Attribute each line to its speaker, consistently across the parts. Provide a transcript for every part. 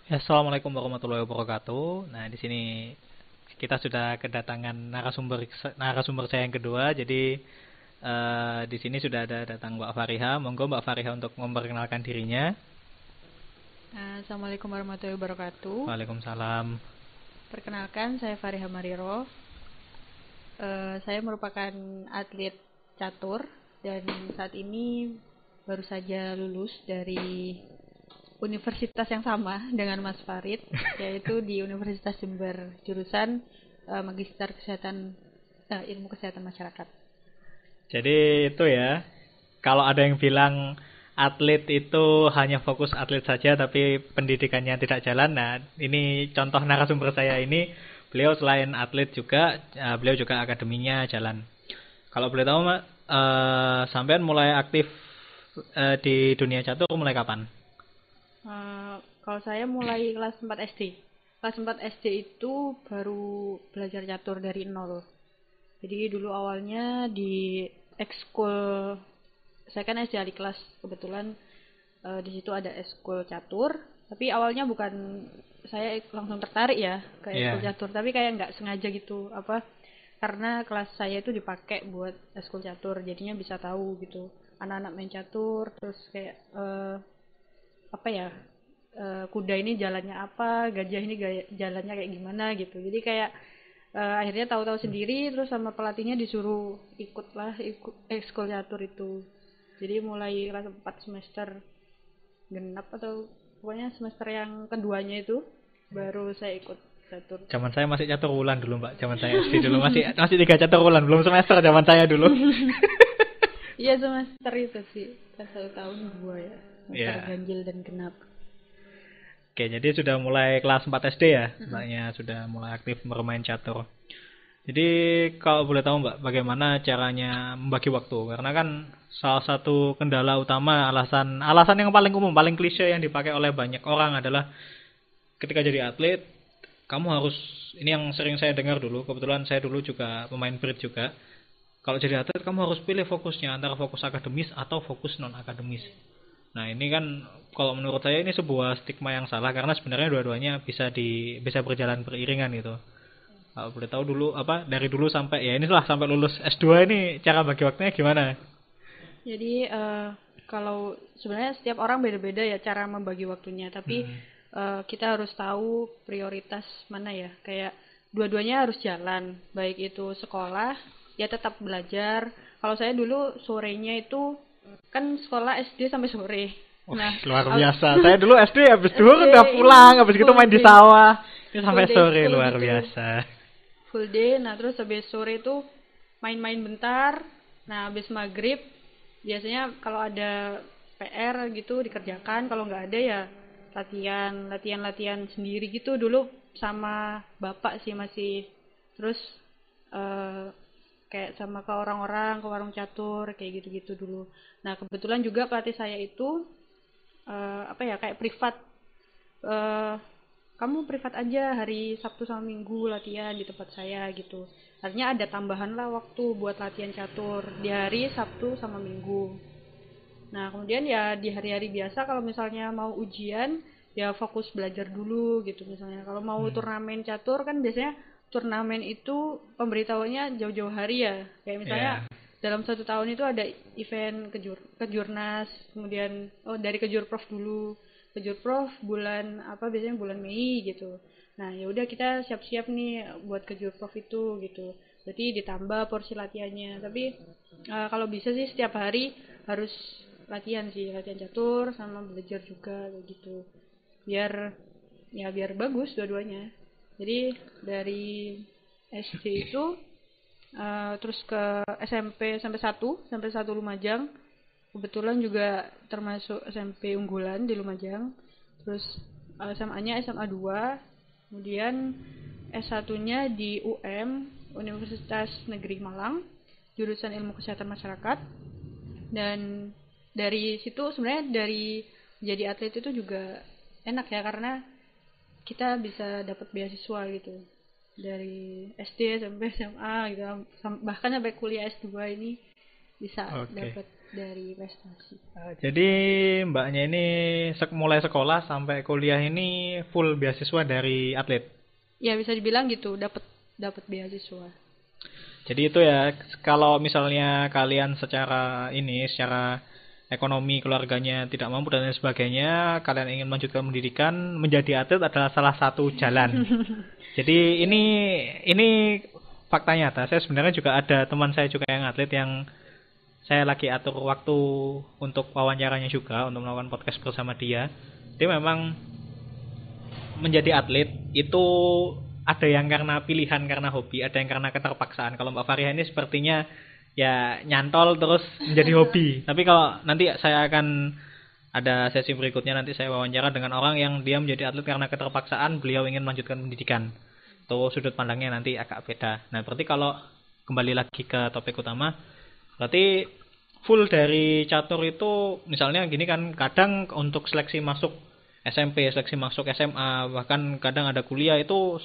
Speaker 1: Ya, Assalamualaikum warahmatullahi wabarakatuh. Nah, di sini kita sudah kedatangan narasumber saya yang kedua. Jadi di sini sudah ada datang Mbak Fariha. Monggo Mbak Fariha untuk memperkenalkan dirinya.
Speaker 2: Assalamualaikum warahmatullahi wabarakatuh.
Speaker 1: Waalaikumsalam.
Speaker 2: Perkenalkan, saya Fariha Mariro. Saya merupakan atlet catur dan saat ini baru saja lulus dari universitas yang sama dengan Mas Farid, yaitu di Universitas Jember, jurusan Magister Ilmu Kesehatan Masyarakat.
Speaker 1: Jadi itu ya. Kalau ada yang bilang atlet itu hanya fokus atlet saja tapi pendidikannya tidak jalan. Nah, ini contoh narasumber saya ini. Beliau selain atlet juga, beliau juga akademinya jalan. Kalau boleh tahu, Mbak, sampean mulai aktif di dunia catur mulai kapan?
Speaker 2: Kalau saya mulai kelas 4 SD. Kelas 4 SD itu baru belajar catur dari nol. Jadi dulu awalnya di ekskul, saya kan SD adik kelas, kebetulan di situ ada ekskul catur. Tapi awalnya bukan saya langsung tertarik ya ke ekskul
Speaker 1: Iya.
Speaker 2: catur, tapi kayak nggak sengaja gitu, karena kelas saya itu dipakai buat ekskul catur, jadinya bisa tahu gitu anak-anak main catur, terus kayak apa ya, kuda ini jalannya apa, gajah ini jalannya kayak gimana gitu. Jadi kayak akhirnya tahu-tahu sendiri, terus sama pelatihnya disuruh ikut ekskul catur itu. Jadi mulai kelas 4 semester genap, atau pokoknya semester yang keduanya itu baru saya ikut catur.
Speaker 1: Zaman saya masih catur wulan dulu, Mbak. Zaman saya SD dulu masih masih 3 catur wulan, belum semester zaman saya dulu.
Speaker 2: Iya, semester itu sih kan 1 tahun dua ya, semester
Speaker 1: Ya.
Speaker 2: ganjil dan genap.
Speaker 1: Oke, jadi sudah mulai kelas 4 SD ya, Mbaknya sudah mulai aktif bermain catur. Jadi kalau boleh tahu, Mbak, bagaimana caranya membagi waktu? Karena kan salah satu kendala utama, alasan yang paling umum, paling klise yang dipakai oleh banyak orang adalah ketika jadi atlet, kamu harus, ini yang sering saya dengar dulu, kebetulan saya dulu juga pemain bridge juga. Kalau jadi atlet kamu harus pilih fokusnya antara fokus akademis atau fokus non akademis. Nah, ini kan kalau menurut saya ini sebuah stigma yang salah karena sebenarnya dua-duanya bisa berjalan beriringan gitu. Kalau boleh tahu dulu apa dari dulu sampai ya inilah sampai lulus S2 ini cara bagi waktunya gimana?
Speaker 2: Jadi kalau sebenarnya setiap orang beda-beda ya cara membagi waktunya, tapi
Speaker 1: Hmm.
Speaker 2: kita harus tahu prioritas mana ya. Kayak dua-duanya harus jalan, baik itu sekolah, ya tetap belajar. Kalau saya dulu sorenya itu kan sekolah SD sampai sore.
Speaker 1: Wah,
Speaker 2: Nah,
Speaker 1: luar biasa. Saya dulu SD habis
Speaker 2: SD
Speaker 1: duhur udah
Speaker 2: ini
Speaker 1: pulang, habis gitu
Speaker 2: full
Speaker 1: main di
Speaker 2: day,
Speaker 1: sawah. Ini
Speaker 2: full
Speaker 1: sampai
Speaker 2: day
Speaker 1: sore
Speaker 2: school
Speaker 1: luar
Speaker 2: gitu,
Speaker 1: biasa.
Speaker 2: full day. Nah, terus habis sore itu main-main bentar. Nah, habis maghrib biasanya kalau ada PR gitu dikerjakan, kalau nggak ada ya latihan sendiri gitu dulu sama bapak sih masih. Terus eh, kayak sama ke orang-orang, ke warung catur kayak gitu-gitu dulu. Nah, kebetulan juga pelatih saya itu apa ya, kayak privat, eh, kamu privat aja hari Sabtu sama Minggu latihan di tempat saya gitu. Artinya ada tambahan lah waktu buat latihan catur di hari Sabtu sama Minggu. Nah, kemudian ya di hari-hari biasa kalau misalnya mau ujian ya fokus belajar dulu gitu. Misalnya kalau mau
Speaker 1: Hmm.
Speaker 2: turnamen catur kan biasanya turnamen itu pemberitahuannya jauh-jauh hari ya. Kayak misalnya
Speaker 1: Ya.
Speaker 2: dalam 1 tahun itu ada event kejurnas, kemudian dari kejurprov dulu. Kejurprov bulan apa, biasanya bulan Mei gitu. Nah, ya udah kita siap-siap nih buat kejurprov itu gitu. Berarti ditambah porsi latihannya. Tapi kalau bisa sih setiap hari harus latihan sih, latihan catur sama belajar juga kayak gitu, biar biar bagus dua-duanya. Jadi dari SD itu terus ke SMP sampai satu Lumajang, kebetulan juga termasuk SMP unggulan di Lumajang. Terus SMA-nya SMA 2, kemudian S1-nya di UM, Universitas Negeri Malang, jurusan Ilmu Kesehatan Masyarakat. Dan dari situ sebenarnya, dari jadi atlet itu juga enak ya, karena kita bisa dapat beasiswa gitu dari SD sampai SMA gitu, bahkan sampai kuliah S2 ini bisa
Speaker 1: Oke.
Speaker 2: dapat. dari prestasi.
Speaker 1: Jadi mbaknya ini mulai sekolah sampai kuliah ini full beasiswa dari atlet.
Speaker 2: Ya bisa dibilang gitu, dapat beasiswa.
Speaker 1: Jadi itu ya, kalau misalnya kalian secara ekonomi keluarganya tidak mampu dan lain sebagainya, kalian ingin melanjutkan pendidikan, menjadi atlet adalah salah satu jalan. Jadi ini fakta nyata. Saya sebenarnya juga ada teman saya juga yang atlet, yang saya lagi atur waktu untuk wawancaranya juga, untuk melakukan podcast bersama dia. Dia memang menjadi atlet itu ada yang karena pilihan, karena hobi, ada yang karena keterpaksaan. Kalau Mbak Faria ini sepertinya ya nyantol terus menjadi hobi. Tapi kalau nanti saya akan ada sesi berikutnya, nanti saya wawancara dengan orang yang dia menjadi atlet karena keterpaksaan, beliau ingin melanjutkan pendidikan. Tuh sudut pandangnya nanti agak beda. Nah, berarti kalau kembali lagi ke topik utama, berarti full dari catur itu misalnya gini kan, kadang untuk seleksi masuk SMP, seleksi masuk SMA, bahkan kadang ada kuliah itu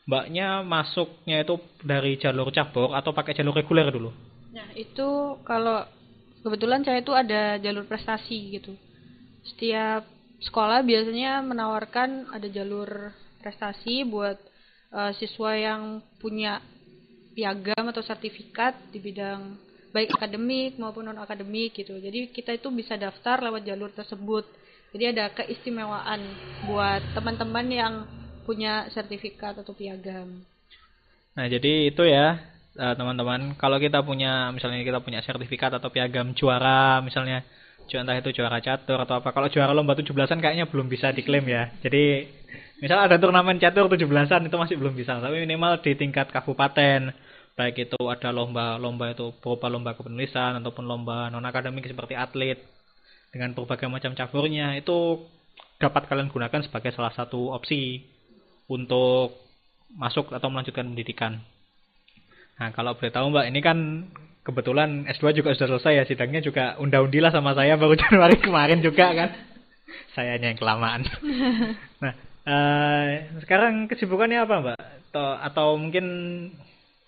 Speaker 1: mbaknya masuknya itu dari jalur cabur atau pakai jalur reguler dulu?
Speaker 2: Nah, itu kalau kebetulan saya itu ada jalur prestasi gitu. Setiap sekolah biasanya menawarkan ada jalur prestasi buat siswa yang punya piagam atau sertifikat di bidang baik akademik maupun non akademik gitu. Jadi kita itu bisa daftar lewat jalur tersebut. Jadi ada keistimewaan buat teman-teman yang punya sertifikat atau piagam.
Speaker 1: Nah, jadi itu ya teman-teman, kalau kita punya misalnya kita punya sertifikat atau piagam juara, misalnya entah itu juara catur atau apa. Kalau juara lomba 17-an kayaknya belum bisa diklaim ya. Jadi misal ada turnamen catur 17-an itu masih belum bisa, tapi minimal di tingkat kabupaten, baik itu ada lomba-lomba itu berupa lomba kepenulisan ataupun lomba non akademik seperti atlet dengan berbagai macam caburnya, itu dapat kalian gunakan sebagai salah satu opsi untuk masuk atau melanjutkan pendidikan. Nah, kalau boleh tahu Mbak, ini kan kebetulan S2 juga sudah selesai ya, sidangnya juga unda-undilah sama saya baru Januari kemarin juga kan. Sayanya yang kelamaan. Nah, sekarang kesibukannya apa Mbak? Atau mungkin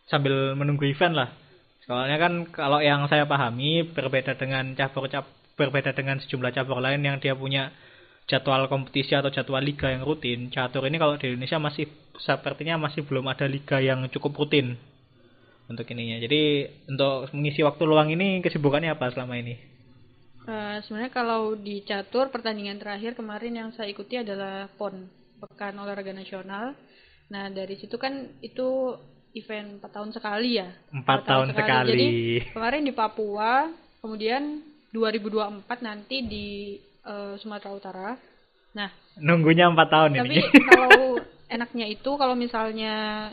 Speaker 1: sambil menunggu event lah. Soalnya kan kalau yang saya pahami berbeda dengan berbeda dengan sejumlah cabur lain yang dia punya jadwal kompetisi atau jadwal liga yang rutin. Catur ini kalau di Indonesia masih sepertinya masih belum ada liga yang cukup rutin untuk ininya. Jadi untuk mengisi waktu luang ini kesibukannya apa selama ini?
Speaker 2: Sebenarnya kalau di catur pertandingan terakhir kemarin yang saya ikuti adalah PON, Pekan Olahraga Nasional. Nah dari situ kan itu event 4 tahun sekali ya.
Speaker 1: 4 tahun sekali.
Speaker 2: Jadi kemarin di Papua, kemudian 2024 nanti di Sumatera Utara. Nah
Speaker 1: nunggunya 4 tahun
Speaker 2: tapi
Speaker 1: ini.
Speaker 2: Tapi kalau enaknya itu kalau misalnya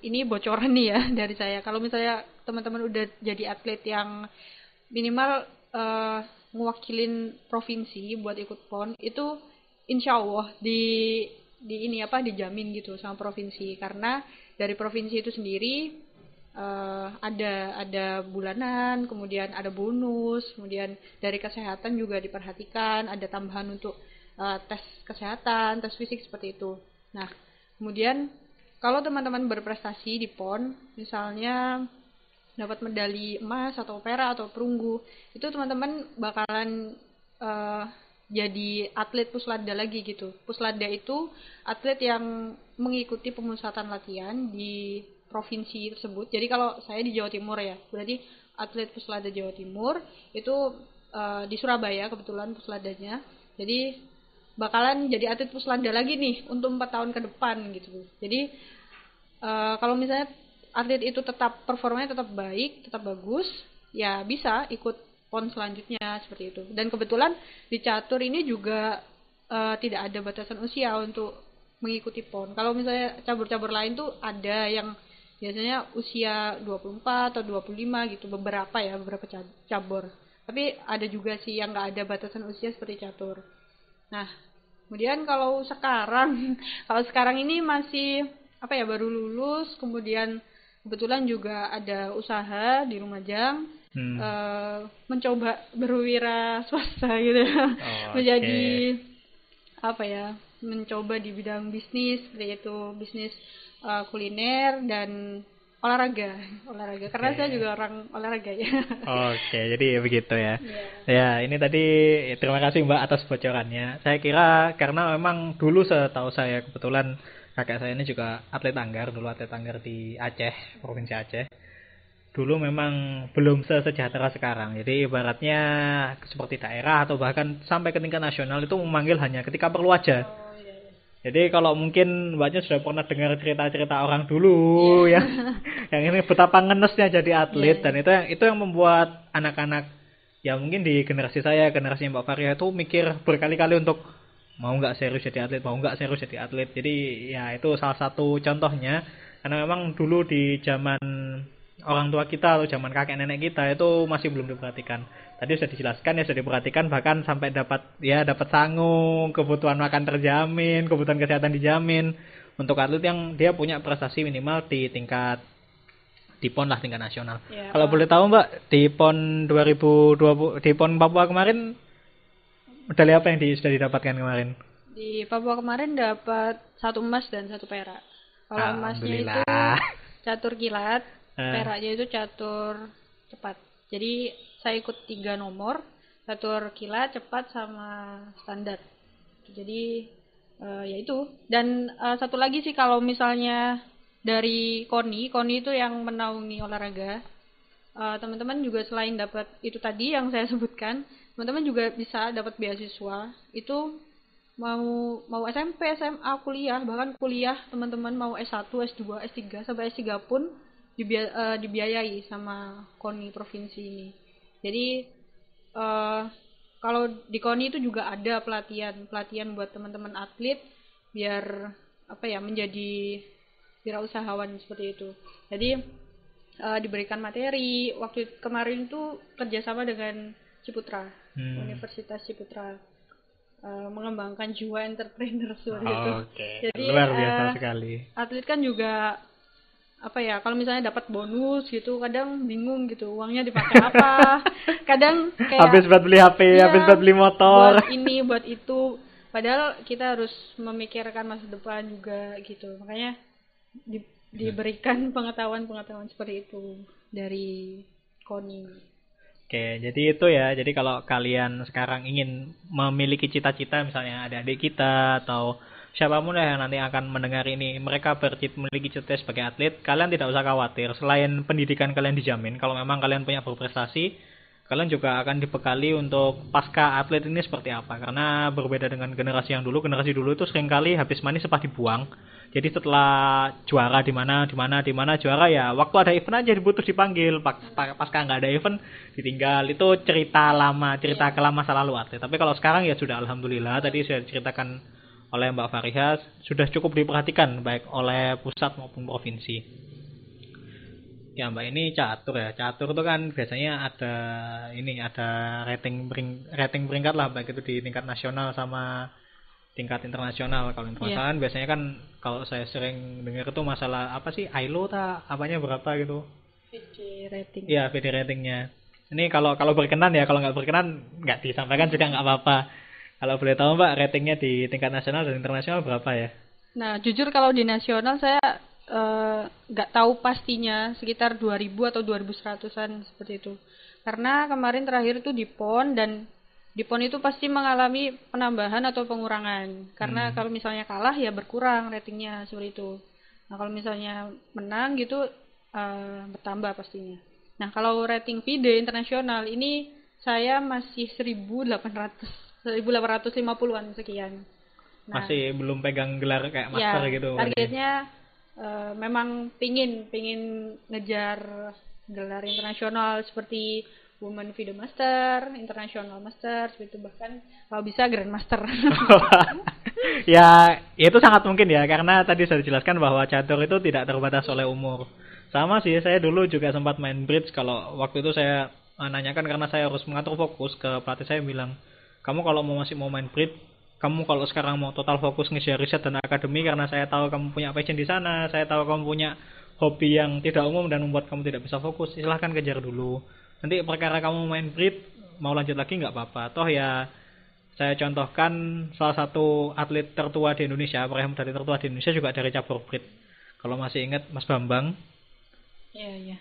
Speaker 2: ini bocoran nih ya dari saya. Kalau misalnya teman-teman udah jadi atlet yang minimal mewakilin provinsi buat ikut PON, itu insya Allah dijamin gitu sama provinsi, karena dari provinsi itu sendiri ada bulanan, kemudian ada bonus, kemudian dari kesehatan juga diperhatikan, ada tambahan untuk tes kesehatan, tes fisik seperti itu. Nah kemudian kalau teman-teman berprestasi di PON, misalnya dapat medali emas atau perak atau perunggu, itu teman-teman bakalan jadi atlet Pusladda lagi gitu. Pusladda itu atlet yang mengikuti pemusatan latihan di provinsi tersebut. Jadi kalau saya di Jawa Timur ya, berarti atlet Pusladda Jawa Timur itu di Surabaya kebetulan Pusladanya. Jadi bakalan jadi atlet Pusladda lagi nih untuk 4 tahun ke depan gitu. Jadi kalau misalnya atlet itu tetap performanya tetap baik, tetap bagus, ya bisa ikut PON selanjutnya seperti itu. Dan kebetulan di catur ini juga tidak ada batasan usia untuk mengikuti PON. Kalau misalnya cabur-cabur lain tuh ada yang biasanya usia 24 atau 25 gitu, beberapa cabur. Tapi ada juga sih yang nggak ada batasan usia seperti catur. Nah, kemudian kalau sekarang ini masih baru lulus, kemudian kebetulan juga ada usaha di Lumajang, mencoba berwira swasta gitu, menjadi mencoba di bidang bisnis seperti itu, bisnis kuliner dan olahraga karena saya juga orang olahraga ya.
Speaker 1: Oke, jadi begitu ya.
Speaker 2: Iya.
Speaker 1: Ya, ini tadi terima kasih Mbak atas bocorannya. Saya kira karena memang dulu setahu saya kebetulan kakek saya ini juga atlet anggar, dulu atlet anggar di Aceh, Provinsi Aceh. Dulu memang belum sesejahtera sekarang. Jadi ibaratnya seperti daerah atau bahkan sampai ke tingkat nasional itu memanggil hanya ketika perlu aja.
Speaker 2: Oh iya.
Speaker 1: Jadi kalau mungkin mbaknya sudah pernah dengar cerita-cerita orang dulu yang ini betapa ngenesnya jadi atlet, dan itu yang membuat anak-anak ya mungkin di generasi saya, generasi Mbak Faria itu mikir berkali-kali untuk mau nggak serius jadi atlet, mau nggak serius jadi atlet. Jadi ya itu salah satu contohnya, karena memang dulu di zaman orang tua kita atau zaman kakek nenek kita itu masih belum diperhatikan. Tadi sudah dijelaskan ya, sudah diperhatikan bahkan sampai dapat sangu, kebutuhan makan terjamin, kebutuhan kesehatan dijamin untuk atlet yang dia punya prestasi minimal di tingkat di PON lah, tingkat nasional.
Speaker 2: Ya,
Speaker 1: kalau boleh tahu Mbak, di PON 2020 di PON Papua kemarin medali apa yang sudah didapatkan kemarin?
Speaker 2: Di Papua kemarin dapat 1 emas dan 1 perak. Kalau emasnya itu catur kilat, peraknya itu catur cepat. Jadi saya ikut 3 nomor, catur kilat, cepat, sama standar. Jadi ya itu. Dan satu lagi sih, kalau misalnya dari KONI itu yang menaungi olahraga, teman-teman juga selain dapat itu tadi yang saya sebutkan, teman-teman juga bisa dapat beasiswa. Itu mau SMP, SMA, kuliah, bahkan kuliah teman-teman mau S1, S2, S3 sampai S3 pun dibiayai sama KONI provinsi ini. Jadi kalau di KONI itu juga ada pelatihan buat teman-teman atlet biar menjadi wirausahawan seperti itu. Jadi diberikan materi. Waktu kemarin itu kerjasama dengan Ciputra, Universitas Ciputra, mengembangkan jiwa entrepreneur seperti itu.
Speaker 1: Jadi luar biasa sekali.
Speaker 2: Atlet kan juga kalau misalnya dapat bonus gitu, kadang bingung gitu uangnya dipakai apa. Kadang kayak
Speaker 1: habis buat beli HP, habis buat beli motor,
Speaker 2: buat ini buat itu, padahal kita harus memikirkan masa depan juga gitu. Makanya diberikan pengetahuan seperti itu dari KONI.
Speaker 1: Oke, jadi itu ya. Jadi kalau kalian sekarang ingin memiliki cita-cita, misalnya adik-adik kita atau siapapun yang nanti akan mendengar ini, mereka memiliki cita sebagai atlet, kalian tidak usah khawatir. Selain pendidikan kalian dijamin, kalau memang kalian punya berprestasi, kalian juga akan dibekali untuk pasca atlet ini seperti apa. Karena berbeda dengan generasi dulu itu seringkali habis manis sepah dibuang. Jadi setelah juara di mana juara ya, waktu ada event aja diputus dipanggil, pasca nggak ada event ditinggal. Itu cerita kelam masa lalu atlet. Tapi kalau sekarang ya sudah, alhamdulillah tadi sudah diceritakan oleh Mbak Fariha, sudah cukup diperhatikan baik oleh pusat maupun provinsi. Ya Mbak, ini catur ya. Catur itu kan biasanya ada rating peringkat lah, baik itu di tingkat nasional sama tingkat internasional. Kalau internasional biasanya kan, kalau saya sering dengar itu masalah apa sih, ILO apanya berapa gitu.
Speaker 2: VD rating.
Speaker 1: Iya, VD ratingnya. Ini kalau berkenan ya, kalau nggak berkenan nggak disampaikan juga nggak apa-apa. Kalau boleh tahu Mbak, ratingnya di tingkat nasional dan internasional berapa ya?
Speaker 2: Nah, jujur kalau di nasional saya nggak tahu pastinya, sekitar 2000 atau 2100-an seperti itu. Karena kemarin terakhir itu di PON, dan di PON itu pasti mengalami penambahan atau pengurangan. Karena kalau misalnya kalah ya berkurang ratingnya seperti itu. Nah, kalau misalnya menang gitu bertambah pastinya. Nah, kalau rating FIDE internasional ini saya masih 1850-an sekian. Nah,
Speaker 1: masih belum pegang gelar kayak master
Speaker 2: ya,
Speaker 1: gitu.
Speaker 2: Targetnya memang pingin ngejar gelar internasional seperti Women FIDE Master, International Master, seperti itu, bahkan kalau bisa Grand Master.
Speaker 1: Ya, itu sangat mungkin ya, karena tadi sudah dijelaskan bahwa catur itu tidak terbatas oleh umur. Sama sih, saya dulu juga sempat main bridge. Kalau waktu itu saya nanyakan, karena saya harus mengatur fokus, ke pelatih saya bilang, kamu kalau masih mau main bridge, kamu kalau sekarang mau total fokus ngejar riset dan akademi, karena saya tahu kamu punya passion di sana, saya tahu kamu punya hobi yang tidak umum dan membuat kamu tidak bisa fokus, silahkan kejar dulu. Nanti perkara kamu main bridge mau lanjut lagi nggak apa-apa. Toh ya, saya contohkan salah satu atlet tertua di Indonesia, peraih medali tertua di Indonesia juga dari cabur bridge. Kalau masih ingat Mas Bambang,
Speaker 2: Iya, iya.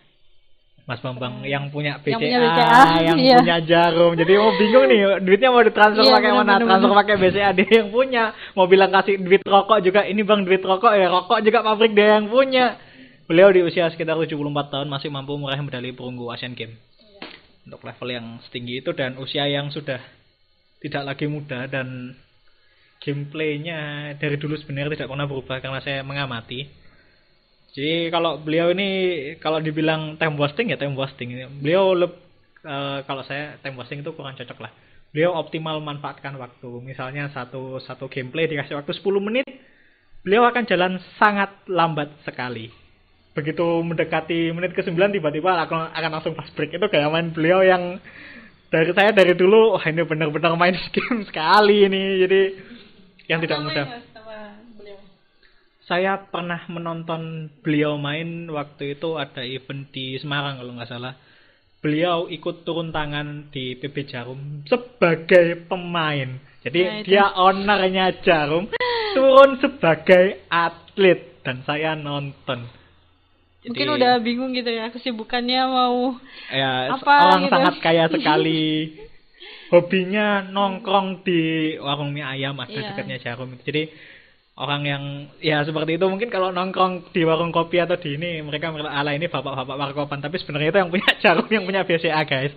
Speaker 1: Mas Bambang yang punya
Speaker 2: Yang
Speaker 1: BCA,
Speaker 2: punya BCA,
Speaker 1: yang
Speaker 2: iya.
Speaker 1: punya Jarum. Jadi mau bingung nih, duitnya mau ditransfer
Speaker 2: Iya,
Speaker 1: pakai mana?
Speaker 2: bener-bener.
Speaker 1: Transfer pakai BCA dia yang punya. Mau bilang kasih duit rokok juga, ini Bang duit rokok ya, rokok juga pabrik dia yang punya. Beliau di usia sekitar 74 tahun masih mampu meraih medali perunggu Asian Games. Untuk level yang setinggi itu dan usia yang sudah tidak lagi muda dan gameplaynya dari dulu sebenarnya tidak pernah berubah karena saya mengamati. Jadi kalau beliau ini kalau dibilang time wasting ya time wasting. Beliau kalau saya time wasting itu kurang cocok lah. Beliau optimal memanfaatkan waktu. Misalnya satu gameplay dikasih waktu 10 menit, beliau akan jalan sangat lambat sekali. Begitu mendekati menit ke-9 tiba-tiba akan langsung fast break. Itu kayak main beliau yang dari dulu wah ini benar-benar main game sekali ini. Jadi yang tidak mudah. Saya pernah menonton beliau main waktu itu ada event di Semarang kalau nggak salah. Beliau ikut turun tangan di PB Jarum sebagai pemain. Jadi dia ownernya Jarum turun sebagai atlet dan saya nonton. Jadi,
Speaker 2: mungkin udah bingung gitu ya kesibukannya mau
Speaker 1: ya,
Speaker 2: apa
Speaker 1: orang
Speaker 2: gitu.
Speaker 1: sangat kaya sekali. Hobinya nongkrong di warung mie ayam ada dekatnya Jarum. Jadi orang yang ya seperti itu mungkin kalau nongkrong di warung kopi atau di ini mereka ala ini bapak-bapak warkopan, tapi sebenarnya itu yang punya Jarum, yang punya BCA guys.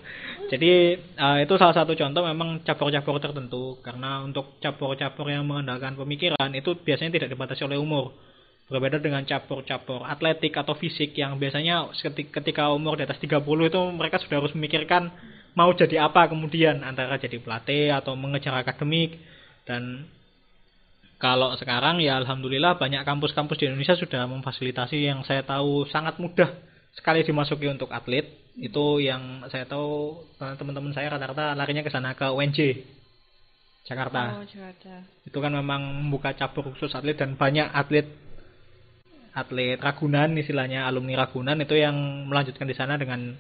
Speaker 1: Jadi itu salah satu contoh memang cabur-cabur tertentu, karena untuk cabur-cabur yang mengandalkan pemikiran itu biasanya tidak dibatasi oleh umur. Berbeda dengan cabur-cabur atletik atau fisik yang biasanya ketika umur di atas 30 itu mereka sudah harus memikirkan mau jadi apa kemudian, antara jadi pelatih atau mengejar akademik. Dan kalau sekarang ya alhamdulillah banyak kampus-kampus di Indonesia sudah memfasilitasi yang saya tahu sangat mudah sekali dimasuki untuk atlet. Itu yang saya tahu teman-teman saya rata-rata larinya ke sana, ke UNJ Jakarta.
Speaker 2: Oh, Jakarta.
Speaker 1: Itu kan memang membuka cabur khusus atlet dan banyak atlet Ragunan istilahnya, alumni Ragunan itu yang melanjutkan di sana dengan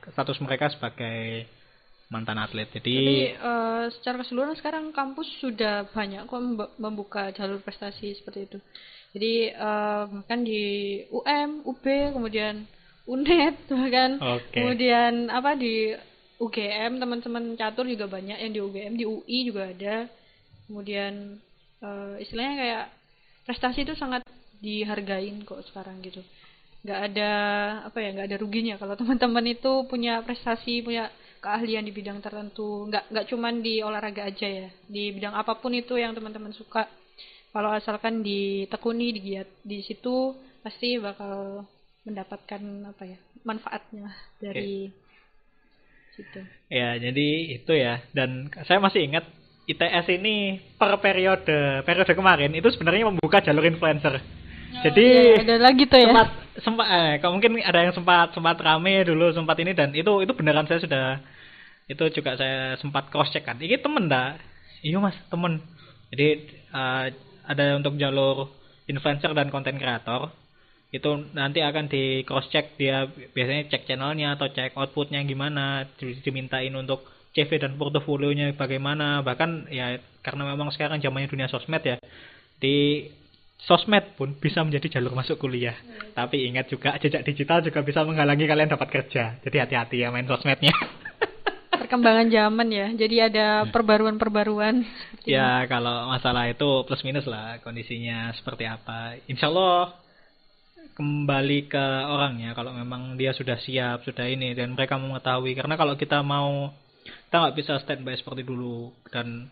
Speaker 1: status mereka sebagai mantan atlet. Jadi
Speaker 2: secara keseluruhan sekarang kampus sudah banyak kok membuka jalur prestasi seperti itu. Jadi bahkan di UM, UB, kemudian UNED, bahkan kemudian apa di UGM teman-teman catur juga banyak yang di UGM, di UI juga ada. Kemudian istilahnya kayak prestasi itu sangat dihargain kok sekarang gitu. Nggak ada ruginya kalau teman-teman itu punya prestasi, punya keahlian di bidang tertentu, nggak cuman di olahraga aja ya, di bidang apapun itu yang teman-teman suka, kalau asalkan ditekuni, digiat di situ pasti bakal mendapatkan manfaatnya dari situ.
Speaker 1: Ya jadi itu ya, dan saya masih ingat ITS ini per periode kemarin itu sebenarnya membuka jalur influencer. Jadi
Speaker 2: ada lagi tuh ya.
Speaker 1: Sempat mungkin ada yang sempat rame dulu sempat ini, dan itu beneran saya sudah itu juga saya sempat cross check kan. Ini temen dah. Iya Mas, temen. Jadi ada untuk jalur influencer dan konten kreator. Itu nanti akan di cross check, dia biasanya cek channelnya atau cek outputnya gimana, dimintain untuk CV dan portofolionya bagaimana. Bahkan ya karena memang sekarang zamannya dunia sosmed ya. Di sosmed pun bisa menjadi jalur masuk kuliah. Tapi ingat juga jejak digital juga bisa menghalangi kalian dapat kerja. Jadi hati-hati ya main sosmednya.
Speaker 2: Perkembangan zaman ya. Jadi ada perbaruan-perbaruan.
Speaker 1: Ya kalau masalah itu plus minus lah kondisinya seperti apa. Insya Allah kembali ke orangnya. Kalau memang dia sudah siap, sudah ini, dan mereka mengetahui. Karena kalau kita nggak bisa standby seperti dulu. Dan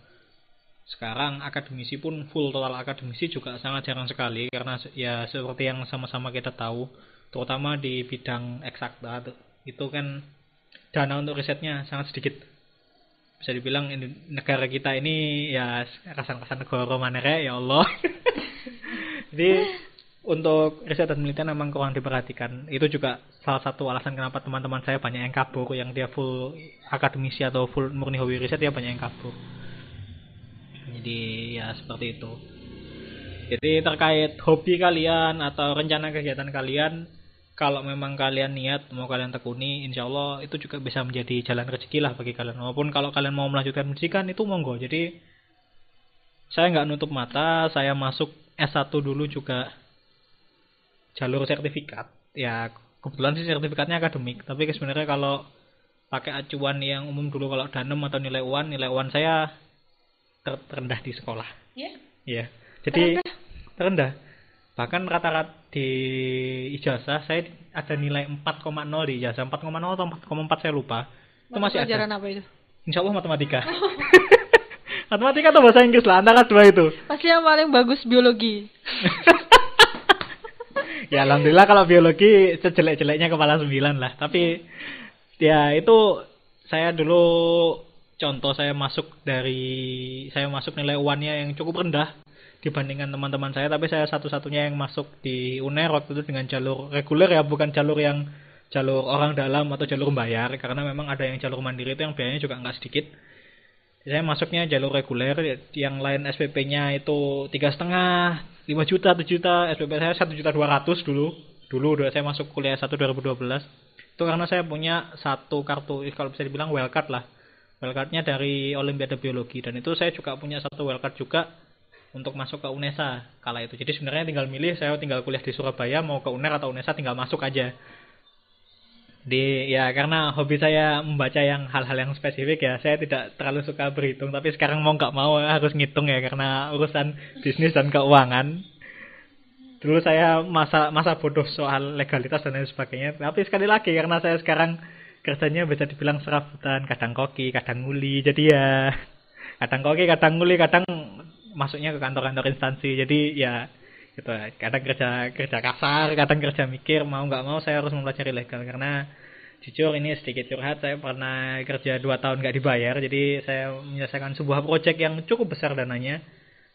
Speaker 1: sekarang akademisi pun full total akademisi juga sangat jarang sekali, karena ya seperti yang sama-sama kita tahu, terutama di bidang eksakta itu kan dana untuk risetnya sangat sedikit. Bisa dibilang negara kita ini ya kasan-kasan negara manere ya Allah. Jadi untuk riset dan penelitian memang kurang diperhatikan. Itu juga salah satu alasan kenapa teman-teman saya banyak yang kabur, yang dia full akademisi atau full murni hobi riset, dia banyak yang kabur. Jadi ya seperti itu. Jadi terkait hobi kalian atau rencana kegiatan kalian, kalau memang kalian niat mau kalian tekuni, insya Allah itu juga bisa menjadi jalan rezeki lah bagi kalian. Walaupun kalau kalian mau melanjutkan pendidikan itu monggo. Jadi saya nggak nutup mata, saya masuk S1 dulu juga jalur sertifikat. Ya kebetulan sih sertifikatnya akademik, tapi sebenarnya kalau pakai acuan yang umum dulu, kalau Danem atau nilai UAN saya terendah di sekolah.
Speaker 2: Ya.
Speaker 1: Iya. Jadi terendah. Bahkan rata-rata di ijazah saya ada nilai 4,0 di ijazah, 4,0 atau 4,4 saya lupa. Itu masih
Speaker 2: pelajaran
Speaker 1: ada.
Speaker 2: apa itu?
Speaker 1: Insya Allah matematika. Matematika atau bahasa Inggris lah, antara dua itu.
Speaker 2: Pasti yang paling bagus biologi.
Speaker 1: Ya alhamdulillah kalau biologi sejelek-jeleknya kepala 9 lah. Tapi ya itu saya dulu contoh saya masuk nilai UAN-nya yang cukup rendah dibandingkan teman-teman saya, tapi saya satu-satunya yang masuk di UNER waktu itu dengan jalur reguler ya, bukan jalur orang dalam atau jalur bayar, karena memang ada yang jalur mandiri itu yang biayanya juga nggak sedikit. Saya masuknya jalur reguler, yang lain SPP-nya itu 3,5, 5 juta, 7 juta, SPP saya 1.200.000 dulu saya masuk kuliah 2012. Itu karena saya punya satu kartu, kalau bisa dibilang wildcard lah. Wildcardnya dari Olimpiade Biologi, dan itu saya juga punya satu wildcard juga untuk masuk ke UNESA kala itu. Jadi sebenarnya tinggal milih, saya tinggal kuliah di Surabaya mau ke UNER atau UNESA tinggal masuk aja. Ya karena hobi saya membaca yang hal-hal yang spesifik ya, saya tidak terlalu suka berhitung, tapi sekarang mau nggak mau harus ngitung ya karena urusan bisnis dan keuangan. Dulu saya masa bodoh soal legalitas dan lain sebagainya, tapi sekali lagi karena saya sekarang kerjanya bisa dibilang serabutan, kadang koki, kadang nguli, jadi ya kadang koki, kadang nguli, kadang masuknya ke kantor-kantor instansi, jadi ya gitu, kadang kerja kasar, kadang kerja mikir, mau nggak mau saya harus mempelajari legal. Karena jujur ini sedikit curhat, saya pernah kerja 2 tahun nggak dibayar, jadi saya menyelesaikan sebuah proyek yang cukup besar dananya.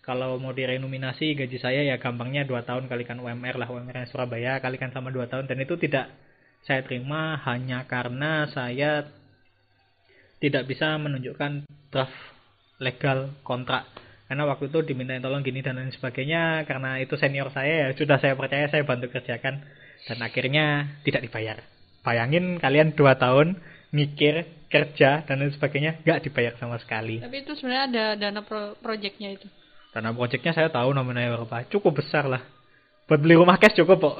Speaker 1: Kalau mau direnominasi gaji saya ya gampangnya 2 tahun kalikan UMR lah, UMR Surabaya kalikan sama 2 tahun, dan itu tidak saya terima hanya karena saya tidak bisa menunjukkan draft legal kontrak. Karena waktu itu dimintain tolong gini dan lain sebagainya, karena itu senior saya ya sudah saya percaya, saya bantu kerjakan, dan akhirnya tidak dibayar. Bayangin kalian 2 tahun mikir, kerja dan lain sebagainya nggak dibayar sama sekali.
Speaker 2: Tapi itu sebenarnya ada dana proyeknya itu.
Speaker 1: Dana proyeknya saya tahu nominalnya berapa, cukup besar lah. Buat beli rumah cash cukup kok.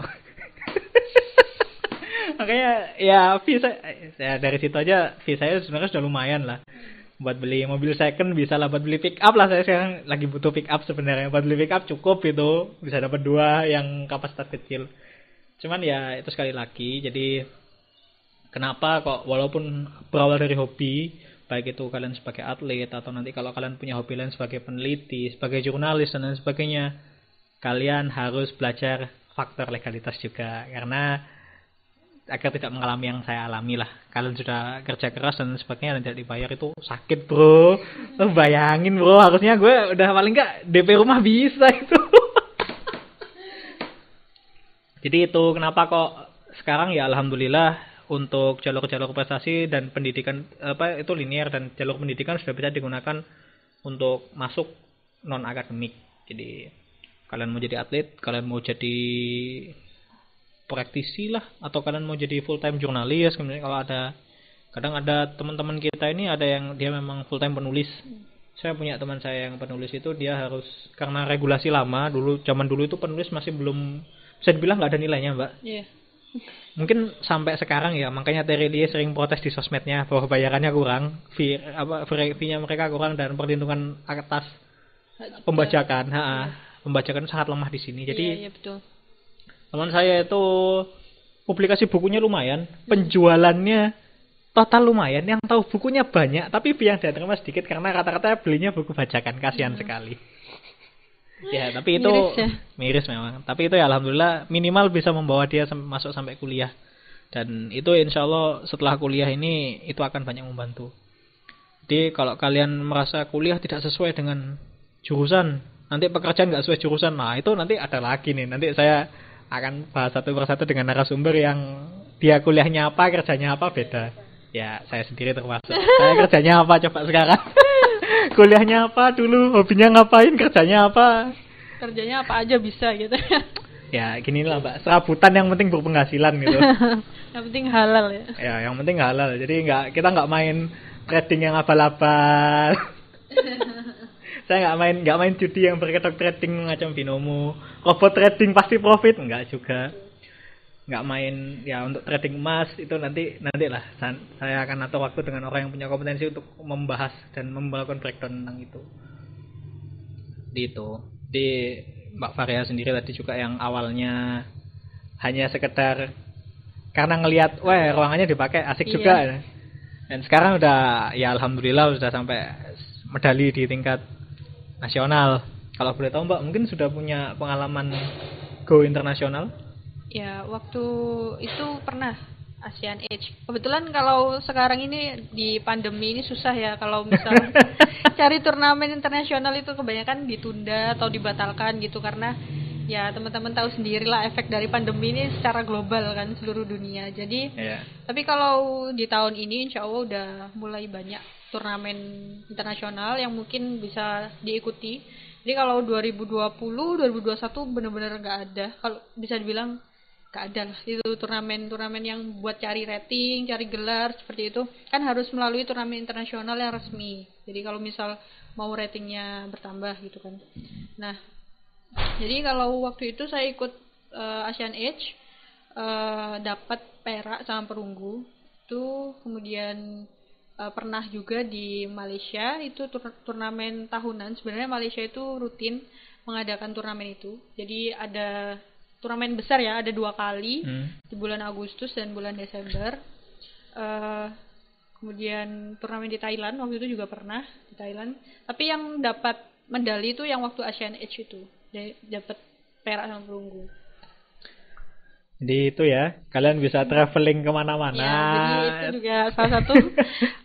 Speaker 1: Makanya ya fee saya dari situ aja fee saya sebenarnya sudah lumayan lah. Buat beli mobil second bisa lah, buat beli pick up lah, saya sekarang lagi butuh pick up sebenarnya. Buat beli pick up cukup itu, bisa dapat 2 yang kapasitas kecil. Cuman ya itu sekali lagi, jadi kenapa kok walaupun berawal dari hobi, baik itu kalian sebagai atlet atau nanti kalau kalian punya hobi lain sebagai peneliti, sebagai jurnalis dan lain sebagainya, kalian harus belajar faktor legalitas juga, karena agar tidak mengalami yang saya alami lah. Kalian sudah kerja keras dan sebagainya dan tidak dibayar, itu sakit bro. Bayangin bro, harusnya gue udah paling nggak DP rumah bisa itu. Jadi itu kenapa kok sekarang ya alhamdulillah untuk jalur-jalur prestasi dan pendidikan itu linear, dan jalur pendidikan sudah bisa digunakan untuk masuk non akademik. Jadi kalian mau jadi atlet, kalian mau jadi praktisi lah, atau kalian mau jadi full time jurnalis, kemudian kalau kadang ada teman-teman kita ini ada yang dia memang full time penulis. Saya punya teman saya yang penulis itu, dia harus karena regulasi lama zaman dulu itu penulis masih belum bisa dibilang nggak ada nilainya mbak.
Speaker 2: Yeah.
Speaker 1: Mungkin sampai sekarang ya, makanya Terelie sering protes di sosmednya bahwa bayarannya kurang, fee-nya mereka kurang, dan perlindungan atas pembajakan, pembajakan sangat lemah di sini. Jadi
Speaker 2: betul.
Speaker 1: Teman saya itu publikasi bukunya lumayan, penjualannya total lumayan, yang tahu bukunya banyak, tapi yang dia terima sedikit karena rata-rata belinya buku bajakan, kasihan sekali. Ya, tapi itu miris memang. Tapi itu ya alhamdulillah minimal bisa membawa dia masuk sampai kuliah. Dan itu insya Allah setelah kuliah ini itu akan banyak membantu. Jadi kalau kalian merasa kuliah tidak sesuai dengan jurusan, nanti pekerjaan nggak sesuai jurusan, nah itu nanti ada lagi nih. Nanti saya akan bahas satu persatu dengan narasumber yang dia kuliahnya apa, kerjanya apa beda. Ya saya sendiri termasuk. Saya kerjanya apa coba sekarang? Kuliahnya apa dulu, hobinya ngapain, kerjanya apa?
Speaker 2: Kerjanya apa aja bisa gitu.
Speaker 1: Ya gini lah mbak, serabutan yang penting berpenghasilan gitu.
Speaker 2: Yang penting halal ya.
Speaker 1: Ya yang penting halal. Jadi kita nggak main trading yang abal-abal. Saya nggak main judi yang berkedok trading macam binomo. Robot trading pasti profit, enggak juga. nggak main ya untuk trading emas itu nantilah saya akan atur waktu dengan orang yang punya kompetensi untuk membahas dan melakukan breakdown tentang itu. Di Mbak Faria sendiri tadi juga yang awalnya hanya sekedar karena ngelihat wah ruangannya dipakai asik juga, dan sekarang udah ya alhamdulillah sudah sampai medali di tingkat nasional. Kalau boleh tahu Mbak, mungkin sudah punya pengalaman go internasional?
Speaker 2: Ya, waktu itu pernah Asian Age. Kebetulan kalau sekarang ini di pandemi ini susah ya kalau misal cari turnamen internasional itu kebanyakan ditunda atau dibatalkan gitu karena ya teman-teman tahu sendirilah efek dari pandemi ini secara global kan seluruh dunia. Jadi tapi kalau di tahun ini insya Allah udah mulai banyak turnamen internasional yang mungkin bisa diikuti. Jadi kalau 2020, 2021 benar-benar nggak ada. Kalau bisa dibilang nggak ada lah itu turnamen yang buat cari rating, cari gelar seperti itu kan harus melalui turnamen internasional yang resmi. Jadi kalau misal mau ratingnya bertambah gitu kan. Nah, jadi kalau waktu itu saya ikut Asian Age, dapat perak sama perunggu. Itu kemudian pernah juga di Malaysia itu turnamen tahunan. Sebenarnya Malaysia itu rutin mengadakan turnamen itu. Jadi ada turnamen besar ya, ada 2 kali di bulan Agustus dan bulan Desember. Kemudian turnamen di Thailand waktu itu juga pernah di Thailand. Tapi yang dapat medali itu yang waktu Asian Age itu dapat perak sama perunggu.
Speaker 1: Jadi itu ya, kalian bisa traveling kemana-mana.
Speaker 2: Ya, jadi itu juga salah satu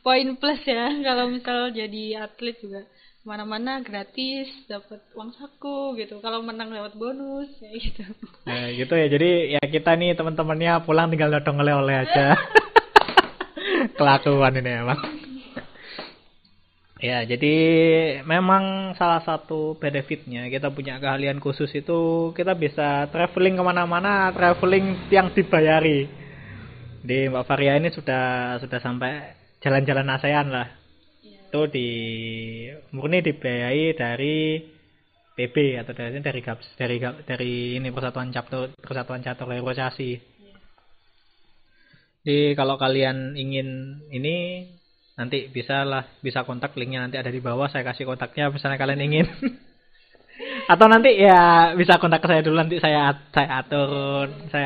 Speaker 2: poin plus ya kalau misal jadi atlet juga kemana-mana gratis, dapat uang saku gitu. Kalau menang dapat bonus ya gitu.
Speaker 1: Nah, gitu ya. Jadi ya kita nih teman-temannya pulang tinggal dodong oleh-oleh aja. Kelakuan ini emang. Ya, jadi memang salah satu benefitnya kita punya keahlian khusus itu kita bisa traveling kemana-mana, traveling yang dibayari. Di Mbak Faria ini sudah sampai jalan-jalan ASEAN lah. Itu murni dibiayai dari PB atau dari ini Persatuan Catur Negosiasi. Jadi kalau kalian ingin ini nanti bisa kontak, linknya nanti ada di bawah, saya kasih kontaknya misalnya kalian ingin. Atau nanti ya bisa kontak ke saya dulu, nanti saya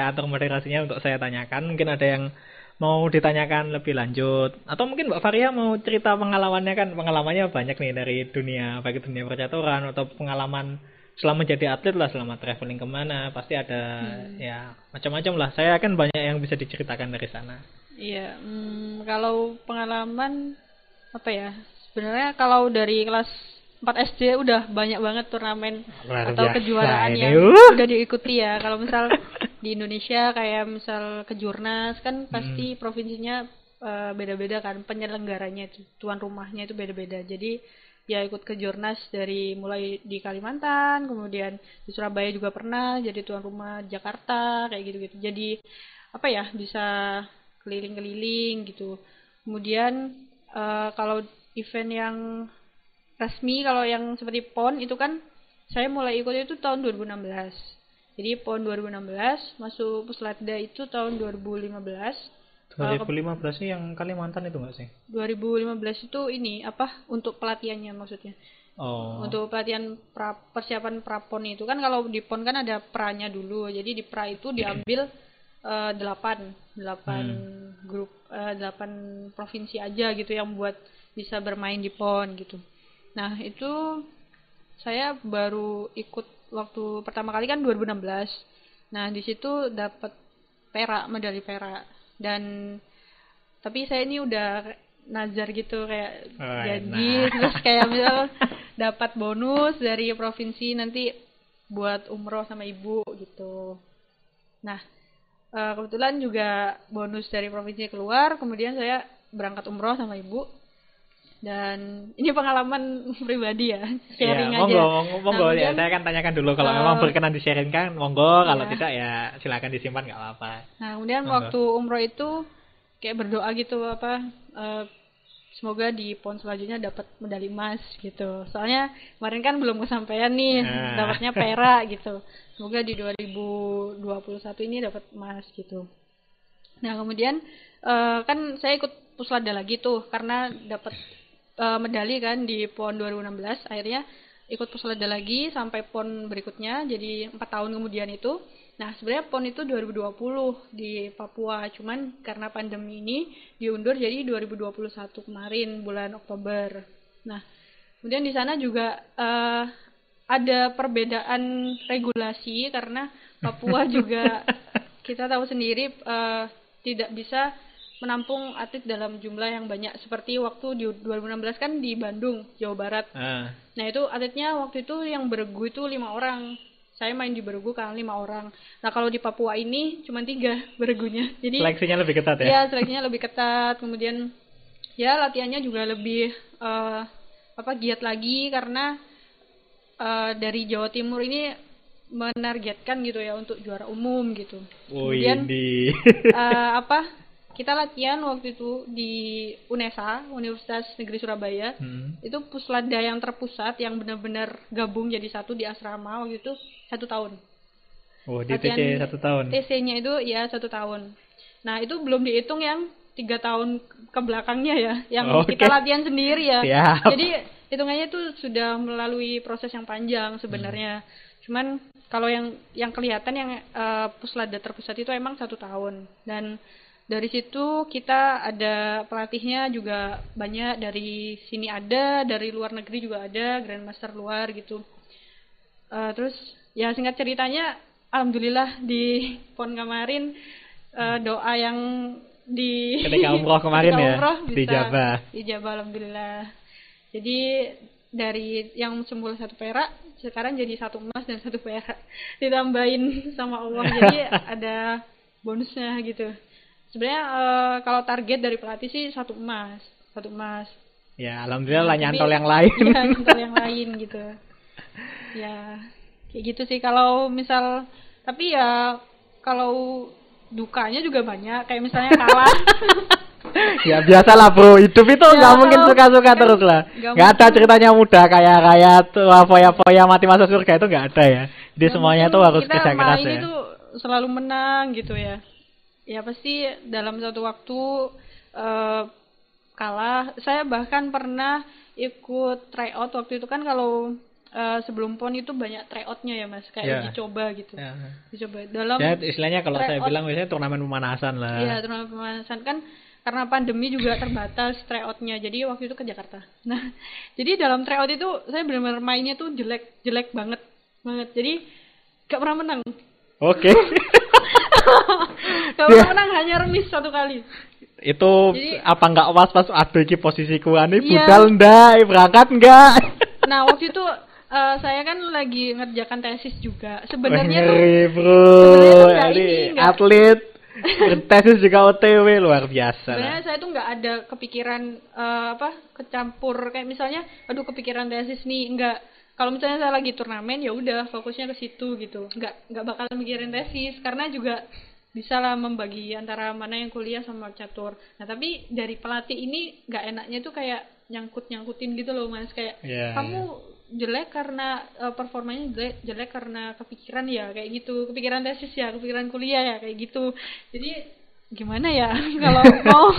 Speaker 1: atur moderasinya untuk saya tanyakan. Mungkin ada yang mau ditanyakan lebih lanjut atau mungkin Mbak Faria mau cerita pengalamannya, kan pengalamannya banyak nih dari dunia percaturan atau pengalaman selama jadi atlet lah, selama traveling kemana pasti ada ya macam-macam lah. Saya kan banyak yang bisa diceritakan dari sana.
Speaker 2: Iya, kalau pengalaman apa ya? Sebenarnya kalau dari kelas 4 SD udah banyak banget turnamen atau kejuaraan yang udah diikuti ya. Kalau misal di Indonesia kayak misal kejurnas kan pasti provinsinya beda-beda kan, penyelenggaranya itu, tuan rumahnya itu beda-beda. Jadi ya ikut kejurnas dari mulai di Kalimantan, kemudian di Surabaya juga pernah jadi tuan rumah Jakarta kayak gitu-gitu. Jadi apa ya, bisa keliling-keliling gitu. Kemudian kalau event yang resmi, kalau yang seperti PON itu kan saya mulai ikut itu tahun 2016. Jadi PON 2016, masuk Puslatda itu tahun 2015.
Speaker 1: 2015 sih yang Kalimantan itu enggak sih?
Speaker 2: 2015 itu ini apa untuk pelatihannya maksudnya. Untuk pelatihan persiapan prapon itu kan, kalau di PON kan ada pranya dulu. Jadi di pra itu diambil 8 grup, 8 provinsi aja gitu yang buat bisa bermain di PON gitu. Nah, itu saya baru ikut waktu pertama kali kan 2016. Nah, di situ dapat medali perak. Dan tapi saya ini udah nazar gitu, kayak janji terus kayak misal dapat bonus dari provinsi nanti buat umroh sama ibu gitu. Nah, kebetulan juga bonus dari provinsi keluar, kemudian saya berangkat umroh sama ibu. Dan ini pengalaman pribadi ya, sharing
Speaker 1: ya,
Speaker 2: aja.
Speaker 1: Monggo ya, saya akan tanyakan dulu kalau memang berkenan di-sharingkan, monggo, kalau tidak ya silakan disimpan, nggak apa-apa.
Speaker 2: Nah, kemudian waktu umroh itu kayak berdoa gitu semoga di PON selanjutnya dapat medali emas gitu. Soalnya kemarin kan belum kesampaian nih, dapatnya perak gitu. Semoga di 2021 ini dapat emas gitu. Nah kemudian kan saya ikut Puslada lagi tuh karena dapat medali kan di PON 2016. Akhirnya ikut Puslada lagi sampai PON berikutnya, jadi 4 tahun kemudian itu. Nah sebenarnya PON itu 2020 di Papua, cuman karena pandemi ini diundur jadi 2021 kemarin bulan Oktober. Nah kemudian di sana juga ada perbedaan regulasi karena Papua juga kita tahu sendiri tidak bisa menampung atlet dalam jumlah yang banyak seperti waktu di 2016 kan di Bandung, Jawa Barat. Nah itu atletnya waktu itu yang beregu itu 5 orang. Saya main di beregu kan 5 orang. Nah kalau di Papua ini cuma 3 beregunya. Jadi
Speaker 1: seleksinya lebih ketat ya?
Speaker 2: Iya seleksinya lebih ketat. Kemudian ya latihannya juga lebih giat lagi karena dari Jawa Timur ini menargetkan gitu ya untuk juara umum gitu. Kemudian kita latihan waktu itu di UNESA, Universitas Negeri Surabaya. Itu Puslada yang terpusat yang benar-benar gabung jadi satu di asrama waktu itu 1 tahun.
Speaker 1: Oh, di TC 1 tahun.
Speaker 2: TC-nya itu ya 1 tahun. Nah, itu belum dihitung yang 3 tahun ke belakangnya ya, yang kita latihan sendiri ya.
Speaker 1: Siap.
Speaker 2: Jadi hitungannya itu sudah melalui proses yang panjang sebenarnya. Cuman kalau yang kelihatan yang Puslada terpusat itu emang 1 tahun. Dan dari situ kita ada pelatihnya juga banyak, dari sini ada, dari luar negeri juga ada, Grandmaster luar gitu. Terus ya singkat ceritanya, alhamdulillah di PON kemarin doa yang di
Speaker 1: ketika umroh kemarin dijabah
Speaker 2: alhamdulillah. Jadi dari yang semula 1 perak sekarang jadi 1 emas dan 1 perak ditambahin sama Allah, jadi ada bonusnya gitu. Sebenarnya kalau target dari pelatih sih 1 emas.
Speaker 1: Ya alhamdulillah lah nyantol yang lain.
Speaker 2: Iya nyantol yang lain gitu. Ya kayak gitu sih kalau misal, tapi ya kalau dukanya juga banyak, kayak misalnya kalah.
Speaker 1: Ya biasalah bro, hidup itu nggak mungkin suka-suka terus lah. Nggak ada ceritanya mudah kayak foya-foya mati masuk surga, itu nggak ada ya. Jadi semuanya itu harus kerja keras ya.
Speaker 2: Kita itu selalu menang gitu ya. Ya pasti dalam satu waktu kalah. Saya bahkan pernah ikut tryout waktu itu kan, kalau sebelum PON itu banyak tryoutnya ya mas, kayak uji coba gitu. Uji coba dalam
Speaker 1: ya, istilahnya kalau saya bilang biasanya turnamen pemanasan lah.
Speaker 2: Iya turnamen pemanasan kan, karena pandemi juga terbatas tryoutnya, jadi waktu itu ke Jakarta. Nah jadi dalam tryout itu saya benar-benar mainnya tuh jelek banget. Jadi gak pernah menang.
Speaker 1: Oke.
Speaker 2: Gak pernah menang, hanya remis 1 kali.
Speaker 1: Itu jadi, apa nggak was-was, aduh ini posisiku aneh, budal ndak, berangkat nggak?
Speaker 2: Nah waktu itu saya kan lagi ngerjakan tesis juga. Sebenarnya
Speaker 1: bro, ini atlet tesis juga OTW luar biasa.
Speaker 2: Sebenarnya saya tuh nggak ada kepikiran kecampur kayak misalnya, aduh kepikiran tesis nih, enggak. Kalau misalnya saya lagi turnamen ya udah fokusnya ke situ gitu, nggak bakal mikirin tesis karena juga bisa lah membagi antara mana yang kuliah sama catur. Nah tapi dari pelatih ini nggak enaknya tuh kayak nyangkutin gitu loh mas, kayak kamu jelek karena performanya jelek karena kepikiran ya kayak gitu, kepikiran tesis ya, kepikiran kuliah ya kayak gitu. Jadi gimana ya kalau mau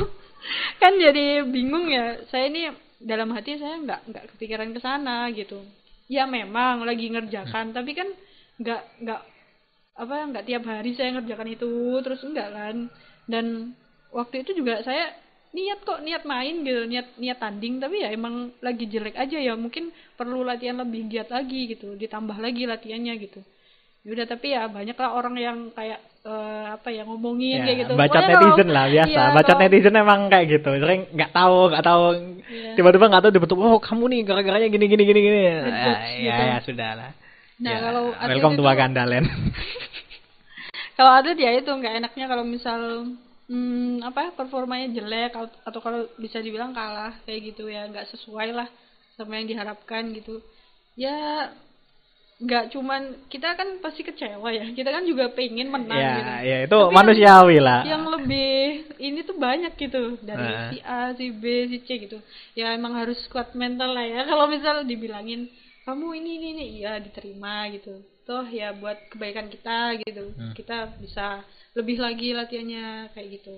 Speaker 2: kan jadi bingung ya. Saya ini dalam hati saya nggak kepikiran ke sana gitu. Ya memang lagi ngerjakan, tapi kan nggak tiap hari saya ngerjakan itu terus, enggak kan. Dan waktu itu juga saya niat main gitu, niat tanding, tapi ya emang lagi jelek aja ya, mungkin perlu latihan lebih giat lagi gitu, ditambah lagi latihannya gitu. Yaudah, tapi ya banyak lah orang yang kayak ngomongin kayak gitu.
Speaker 1: Bacot netizen lah biasa. Iya, bacot netizen emang kayak gitu. Sering nggak tahu. Tiba-tiba nggak tahu dibentuk. Oh kamu nih gara-garanya gini. Ya sudah lah.
Speaker 2: Nah kalau
Speaker 1: welcome to Wakandalen.
Speaker 2: Kalau atlet ya itu nggak enaknya kalau misal performanya jelek atau kalau bisa dibilang kalah kayak gitu ya, nggak sesuai lah sama yang diharapkan gitu. Ya nggak cuman kita kan pasti kecewa ya, kita kan juga pengen menang
Speaker 1: Ya,
Speaker 2: gitu.
Speaker 1: ya itu
Speaker 2: Tapi
Speaker 1: manusiawi lah.
Speaker 2: yang lebih ini tuh banyak gitu dari si A, si B, si C gitu. Ya emang harus kuat mental lah ya. Kalau misal dibilangin kamu ini, ya diterima gitu. Toh ya buat kebaikan kita gitu. Kita bisa lebih lagi latihannya kayak gitu.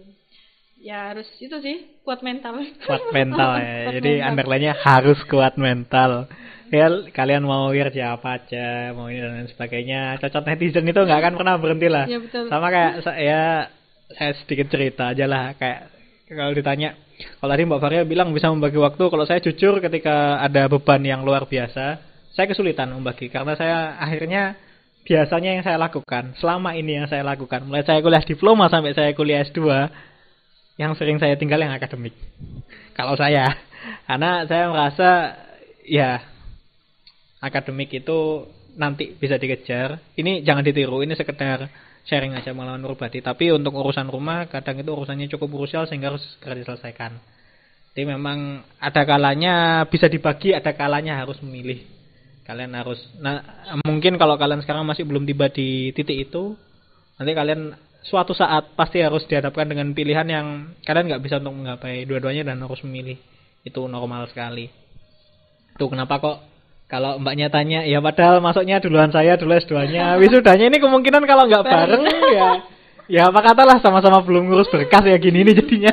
Speaker 2: Ya harus itu sih, kuat mental.
Speaker 1: Kuat mental ya.
Speaker 2: Kuat
Speaker 1: Jadi
Speaker 2: mental.
Speaker 1: underline-nya harus kuat mental. Ya kalian mau kerja apa aja, mau ini dan lain sebagainya. Cocok netizen itu nggak akan pernah berhenti lah.
Speaker 2: Ya betul.
Speaker 1: Sama kayak saya sedikit cerita aja lah. Kayak kalau ditanya, kalau tadi Mbak Faria bilang bisa membagi waktu, kalau saya jujur ketika ada beban yang luar biasa, saya kesulitan membagi karena saya akhirnya biasanya yang saya lakukan selama ini yang saya lakukan mulai saya kuliah diploma sampai saya kuliah S2, yang sering saya tinggal yang akademik. Kalau saya, karena saya merasa ya akademik itu nanti bisa dikejar. Ini jangan ditiru, ini sekedar sharing aja pengalaman pribadi. Tapi untuk urusan rumah kadang itu urusannya cukup krusial sehingga harus segera diselesaikan. Jadi memang ada kalanya bisa dibagi, ada kalanya harus memilih. Kalian harus, mungkin kalau kalian sekarang masih belum tiba di titik itu, nanti kalian suatu saat pasti harus dihadapkan dengan pilihan yang kalian nggak bisa untuk menggapai dua-duanya dan harus memilih. Itu normal sekali. Itu kenapa kok kalau mbaknya tanya, ya padahal masuknya duluan saya, dulu S2-nya, wisudanya ini kemungkinan kalau nggak bareng ya apa katalah sama-sama belum ngurus berkas ya gini ini jadinya.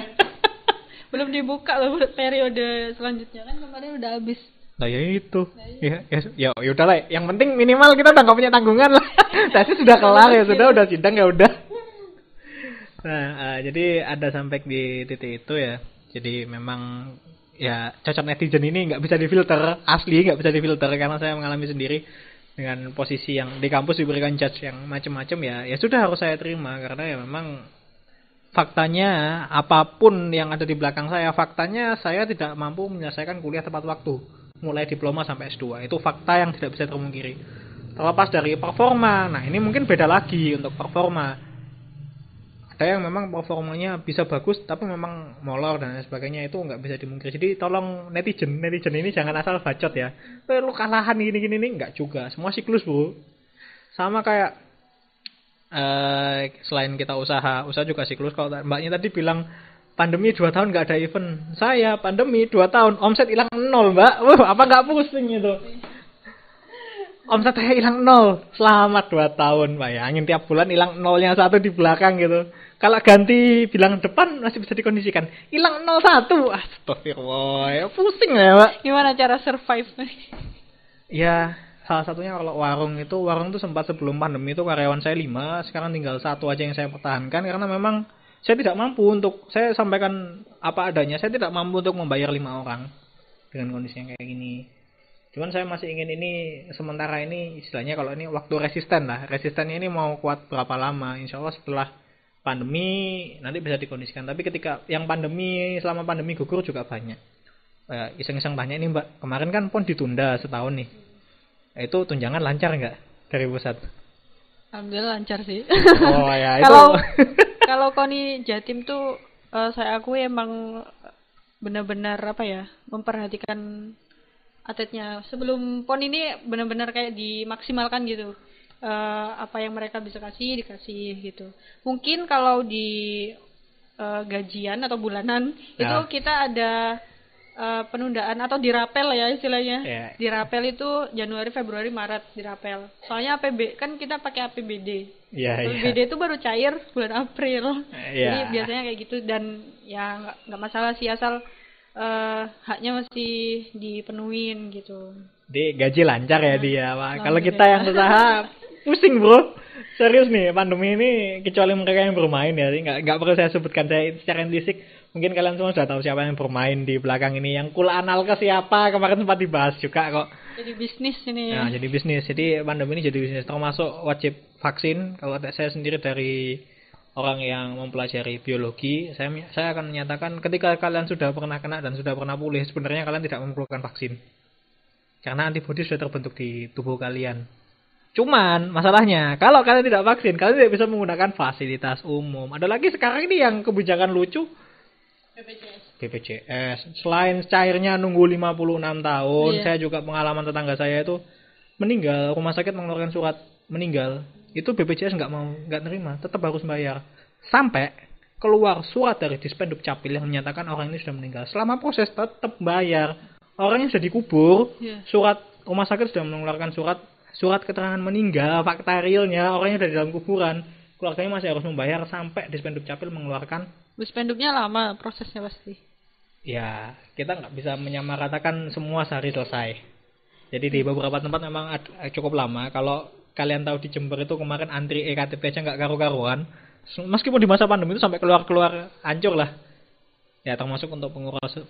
Speaker 2: Belum dibuka loh periode selanjutnya kan kemarin udah habis.
Speaker 1: Nah ya itu, ya udahlah. Yang penting minimal kita udah nggak punya tanggungan lah. Tadi sudah kelar ya udah sidang ya udah. Nah jadi ada sampai di titik itu ya. Jadi memang ya cocok netizen ini nggak bisa difilter, asli nggak bisa difilter karena saya mengalami sendiri dengan posisi yang di kampus diberikan judge yang macam-macam ya sudah harus saya terima karena ya memang faktanya apapun yang ada di belakang faktanya saya tidak mampu menyelesaikan kuliah tepat waktu mulai diploma sampai S2, itu fakta yang tidak bisa termungkiri. Terlepas dari performa, nah ini mungkin beda lagi untuk performa. Ada yang memang performanya bisa bagus tapi memang molor dan sebagainya, itu nggak bisa dimungkiri. Jadi tolong netizen ini jangan asal bacot ya. Lu kalahan gini nih, nggak juga. Semua siklus bro. Sama kayak selain kita usaha juga siklus. Kalau mbaknya tadi bilang pandemi 2 tahun nggak ada event, saya pandemi 2 tahun omset hilang 0 mbak. Wah apa nggak pusing itu? Omset saya hilang 0 selamat 2 tahun, bayangin tiap bulan hilang nolnya 1 di belakang gitu. Kalau ganti bilang depan masih bisa dikondisikan, hilang 01, astagfirullah, ya pusing ya Pak.
Speaker 2: Gimana cara survive?
Speaker 1: Ya salah satunya kalau warung tuh sempat sebelum pandemi itu karyawan saya 5, sekarang tinggal 1 aja yang saya pertahankan karena memang saya tidak mampu untuk, saya sampaikan apa adanya, saya tidak mampu untuk membayar 5 orang dengan kondisi yang kayak gini. Cuman saya masih ingin ini sementara ini istilahnya kalau ini waktu resisten lah. Resistennya ini mau kuat berapa lama? Insya Allah setelah pandemi nanti bisa dikondisikan. Tapi ketika yang selama pandemi gugur juga banyak. Iseng-iseng banyak ini mbak. Kemarin kan PON ditunda setahun nih. Itu tunjangan lancar nggak dari pusat?
Speaker 2: Alhamdulillah lancar sih.
Speaker 1: Oh ya itu.
Speaker 2: Kalau KONI Jatim tuh saya akui emang benar-benar memperhatikan atletnya. Sebelum PON ini benar-benar kayak dimaksimalkan gitu. Apa yang mereka bisa dikasih gitu. Mungkin kalau di gajian atau bulanan itu kita ada penundaan atau dirapel ya istilahnya. Yeah. Dirapel itu Januari, Februari, Maret dirapel. Soalnya kan kita pakai APBD. APBD itu baru cair bulan April. Jadi biasanya kayak gitu dan ya nggak masalah sih asal haknya masih dipenuhin gitu.
Speaker 1: Di gaji lancar ya dia, Pak. Kalau kita yang usaha pusing bro. Serius nih pandemi ini, kecuali mereka yang bermain ya, nggak perlu saya sebutkan saya secara implisit. Mungkin kalian semua sudah tahu siapa yang bermain di belakang ini. Yang kula anal ke siapa kemarin sempat dibahas juga kok.
Speaker 2: Jadi bisnis ini ya.
Speaker 1: Nah, jadi bisnis. Jadi pandemi ini jadi bisnis. Termasuk wajib vaksin. Kalau saya sendiri dari orang yang mempelajari biologi, saya akan menyatakan ketika kalian sudah pernah kena dan sudah pernah pulih, sebenarnya kalian tidak memerlukan vaksin. Karena antibodi sudah terbentuk di tubuh kalian. Cuman masalahnya, kalau kalian tidak vaksin, kalian tidak bisa menggunakan fasilitas umum. Ada lagi sekarang ini yang kebijakan lucu, BPJS. Selain cairnya nunggu 56 tahun, saya juga pengalaman tetangga saya itu meninggal, rumah sakit mengeluarkan surat meninggal, itu BPJS nggak nerima, tetap harus bayar sampai keluar surat dari Dispenduk Capil yang menyatakan orang ini sudah meninggal. Selama proses tetap bayar. Orangnya sudah dikubur, surat rumah sakit sudah mengeluarkan surat keterangan meninggal, fakta realnya, orangnya sudah di dalam kuburan, keluarganya masih harus membayar sampai Dispenduk Capil mengeluarkan.
Speaker 2: Dispenduknya lama prosesnya pasti.
Speaker 1: Ya, kita nggak bisa menyamaratakan semua sehari selesai. Jadi di beberapa tempat memang cukup lama. Kalau kalian tahu di Jember itu kemarin antri EKTP aja nggak karu-karuan. Meskipun di masa pandemi itu sampai keluar hancur lah. Ya termasuk untuk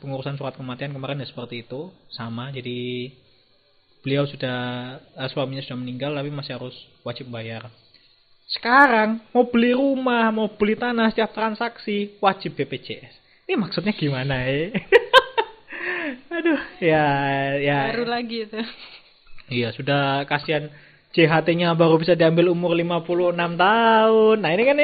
Speaker 1: pengurusan surat kematian kemarin ya seperti itu. Sama, jadi beliau suaminya sudah meninggal tapi masih harus wajib bayar. Sekarang mau beli rumah, mau beli tanah, setiap transaksi wajib BPJS. Ini maksudnya gimana ya? Aduh, ya.
Speaker 2: Baru lagi itu.
Speaker 1: Iya, sudah kasihan. JHT-nya baru bisa diambil umur 56 tahun. Nah, ini kan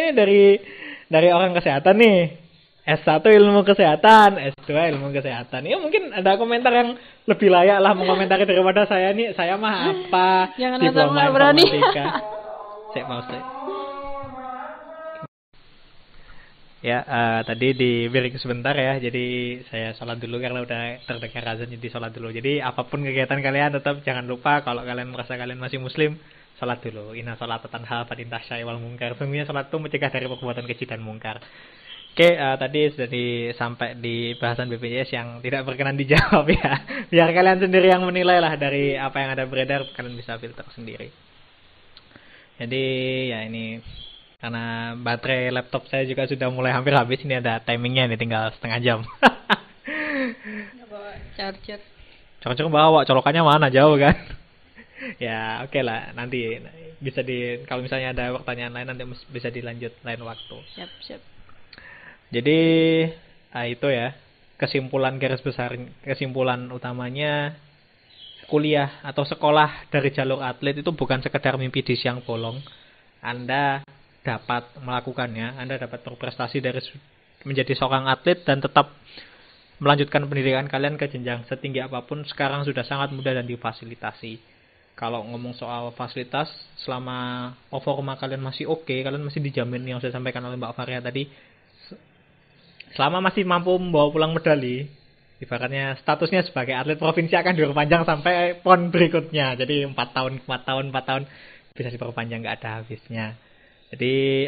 Speaker 1: dari orang kesehatan nih. S1 ilmu kesehatan, S2 ilmu kesehatan. Ya mungkin ada komentar yang lebih layak lah mengomentari daripada saya nih. Saya mah apa?
Speaker 2: Jangan
Speaker 1: diploma
Speaker 2: berani.
Speaker 1: Informatika. Saya mau saya. Ya, tadi di break sebentar ya. Jadi saya sholat dulu karena udah terdengar azan, jadi sholat dulu. Jadi apapun kegiatan kalian tetap jangan lupa kalau kalian merasa kalian masih muslim, sholat dulu. Inna sholat tanha anil fahsya'i wal munkar. Sesungguhnya sholat itu mencegah dari perbuatan keji dan mungkar. Oke, tadi sudah sampai di bahasan BPJS yang tidak berkenan dijawab ya. Biar kalian sendiri yang menilai lah dari apa yang ada beredar, kalian bisa filter sendiri. Jadi ya ini karena baterai laptop saya juga sudah mulai hampir habis, ini ada timingnya nih, tinggal setengah jam.
Speaker 2: Bawa charger.
Speaker 1: Charger bawa, colokannya mana, jauh kan? Ya oke lah, nanti bisa kalau misalnya ada pertanyaan lain nanti bisa dilanjut lain waktu.
Speaker 2: Siap.
Speaker 1: Jadi itu ya kesimpulan utamanya, kuliah atau sekolah dari jalur atlet itu bukan sekedar mimpi di siang bolong. Anda dapat melakukannya, Anda dapat berprestasi dari menjadi seorang atlet dan tetap melanjutkan pendidikan kalian ke jenjang setinggi apapun. Sekarang sudah sangat mudah dan difasilitasi. Kalau ngomong soal fasilitas, selama performa kalian masih oke, kalian masih dijamin yang saya sampaikan oleh Mbak Faria tadi, selama masih mampu membawa pulang medali, ibaratnya statusnya sebagai atlet provinsi akan diperpanjang sampai PON berikutnya. Jadi 4 tahun bisa diperpanjang, nggak ada habisnya. Jadi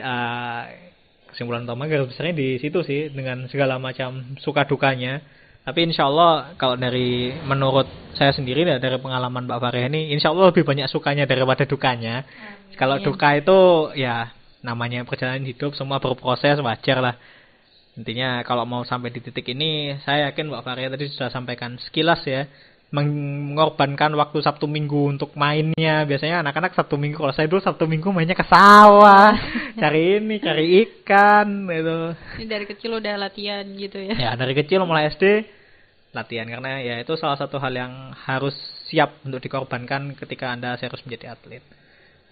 Speaker 1: kesimpulan utama garis besarnya di situ sih, dengan segala macam suka dukanya. Tapi insya Allah kalau menurut saya sendiri dari pengalaman Mbak Faria ini, insya Allah lebih banyak sukanya daripada dukanya. Kalau duka itu ya namanya perjalanan hidup, semua berproses, wajar lah. Intinya kalau mau sampai di titik ini, saya yakin Mbak Faria tadi sudah sampaikan sekilas ya, mengorbankan waktu Sabtu Minggu untuk mainnya. Biasanya anak-anak Sabtu Minggu, kalau saya dulu Sabtu Minggu mainnya ke sawah, cari ikan itu.
Speaker 2: Ini dari kecil udah latihan gitu ya?
Speaker 1: Ya dari kecil mulai SD latihan, karena ya itu salah satu hal yang harus siap untuk dikorbankan ketika Anda serius menjadi atlet.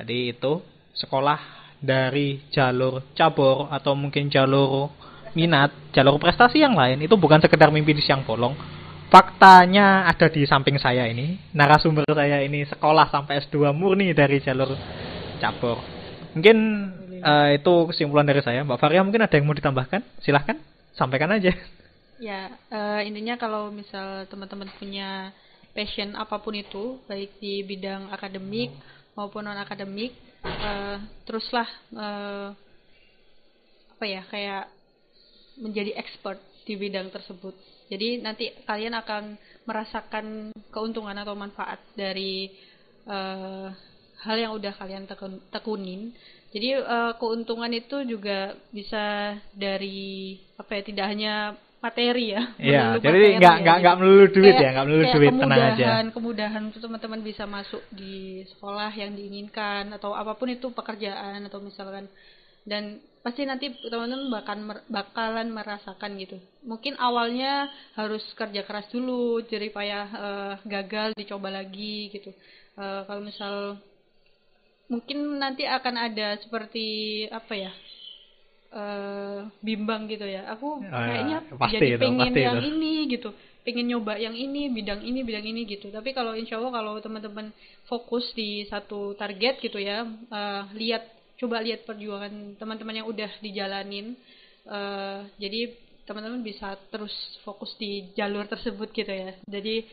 Speaker 1: Jadi itu sekolah dari jalur cabur atau mungkin jalur minat, jalur prestasi yang lain itu bukan sekedar mimpi di siang bolong. Faktanya ada di samping saya ini, narasumber saya ini sekolah sampai S2 murni dari jalur cabur. Mungkin itu kesimpulan dari saya. Mbak Faria mungkin ada yang mau ditambahkan? Silahkan, sampaikan aja.
Speaker 2: Ya, intinya kalau misal teman-teman punya passion apapun itu, baik di bidang akademik maupun non-akademik, teruslah kayak menjadi expert di bidang tersebut. Jadi nanti kalian akan merasakan keuntungan atau manfaat dari hal yang udah kalian tekunin. Jadi keuntungan itu juga bisa dari tidak hanya materi ya.
Speaker 1: Iya, jadi nggak melulu duit ya, nggak melulu duit, tenang aja.
Speaker 2: Kemudahan untuk teman-teman bisa masuk di sekolah yang diinginkan atau apapun itu, pekerjaan atau misalkan, dan pasti nanti teman-teman bakalan merasakan gitu. Mungkin awalnya harus kerja keras dulu, jadi payah, gagal dicoba lagi gitu. Kalau misal mungkin nanti akan ada seperti bimbang gitu ya. Aku kayaknya jadi pengen yang ini gitu. pengen nyoba yang ini, bidang ini gitu. Tapi kalau insya Allah kalau teman-teman fokus di satu target gitu ya, coba lihat perjuangan teman-teman yang udah dijalanin, jadi teman-teman bisa terus fokus di jalur tersebut gitu ya. Jadi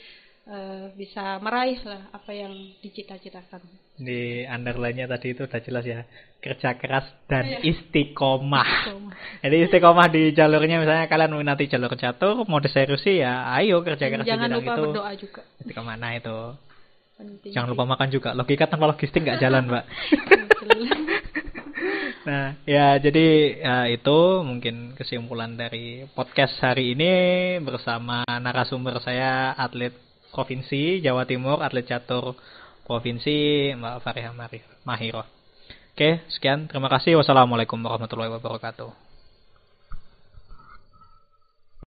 Speaker 2: bisa meraih lah apa yang dicita-citakan.
Speaker 1: Di underline-nya tadi itu udah jelas ya, kerja keras dan istiqomah. Jadi istiqomah di jalurnya, misalnya kalian minati jalur catur, mau diseriusi ya ayo kerja keras di bidang itu.
Speaker 2: Jangan lupa berdoa juga.
Speaker 1: Istiqomah, nah itu
Speaker 2: Penting.
Speaker 1: Jangan lupa makan juga. Logika tanpa logistik nggak jalan, Mbak. Nah, ya jadi itu mungkin kesimpulan dari podcast hari ini bersama narasumber saya, atlet Provinsi Jawa Timur, atlet catur Provinsi, Mbak Fariha Mahiro. Oke, sekian. Terima kasih. Wassalamualaikum warahmatullahi wabarakatuh.